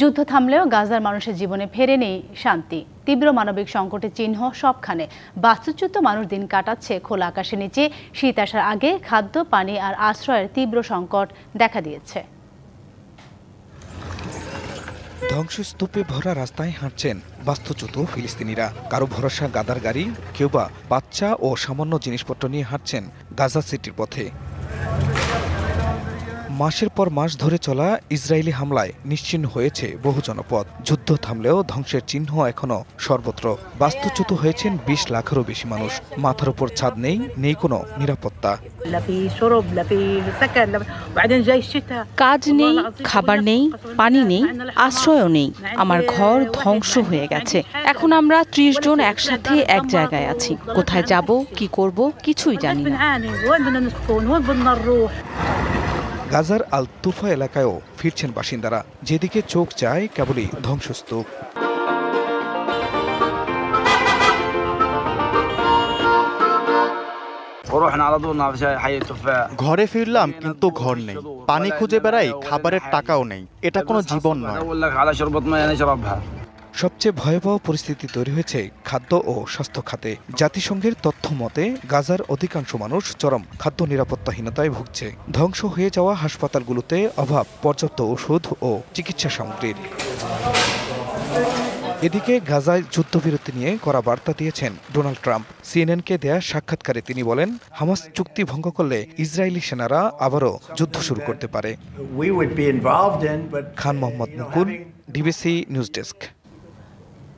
যুদ্ধ থামলেও গাজার মানুষের জীবনে ফেরেনি শান্তি। তীব্র মানবিক সংকটের চিহ্ন সবখানে। বাস্তুচ্যুত মানুষ দিন কাটাচ্ছে খোলা আকাশের নিচে। শীত আসার আগে খাদ্য, পানি আর আশ্রয়ের তীব্র সংকট দেখা দিয়েছে। ধ্বংসস্তূপে ভরা রাস্তায় হাঁটছেন বাস্তুচ্যুত ফিলিস্তিনিরা। কারো ভরসা গাদার গাড়ি, কেউ বা বাচ্চা ও সামান্য জিনিসপত্র নিয়ে হাঁটছেন গাজা সিটির পথে। মাসের পর মাস ধরে চলা ইসরায়েলি হামলায় নিশ্চিহ্ন হয়েছে বহু জনপদ। যুদ্ধ থামলেও ধ্বংসের চিহ্ন এখনো সর্বত্র। বাস্তুচ্যুত হয়েছেন ২০ লাখেরও বেশি মানুষ। মাথার উপর ছাদ নেই, নেই কোনো নিরাপত্তা। কাজ নেই, খাবার নেই, পানি নেই, আশ্রয়ও নেই। আমার ঘর ধ্বংস হয়ে গেছে। এখন আমরা ৩০ জন একসাথে এক জায়গায় আছি। কোথায় যাব, কি করব, কিছুই জানি না। গাজার আল তুফা এলাকায়ও ফিরছেন বাসিন্দারা। যেদিকে চোখ যায় কেবলই ধ্বংসস্তূপ। ঘরে ফিরলাম কিন্তু ঘর নেই, পানি খুঁজে বেড়াই, খাবারের টাকাও নেই। এটা কোনো জীবন নয়। সবচেয়ে ভয়াবহ পরিস্থিতি তৈরি হয়েছে খাদ্য ও স্বাস্থ্য খাতে। জাতিসংঘের তথ্য মতে গাজার অধিকাংশ মানুষ চরম খাদ্য নিরাপত্তাহীনতায় ভুগছে। ধ্বংস হয়ে যাওয়া হাসপাতালগুলোতে অভাব পর্যাপ্ত ওষুধ ও চিকিৎসা সামগ্রীর। এদিকে গাজায় যুদ্ধবিরতি নিয়ে কড়া বার্তা দিয়েছেন ডোনাল্ড ট্রাম্প। সিএনএনকে দেয়া সাক্ষাৎকারে তিনি বলেন, হামাস চুক্তি ভঙ্গ করলে ইসরায়েলি সেনারা আবারও যুদ্ধ শুরু করতে পারে। খান মোহাম্মদ মুকুল, ডিবিসি নিউজ ডেস্ক।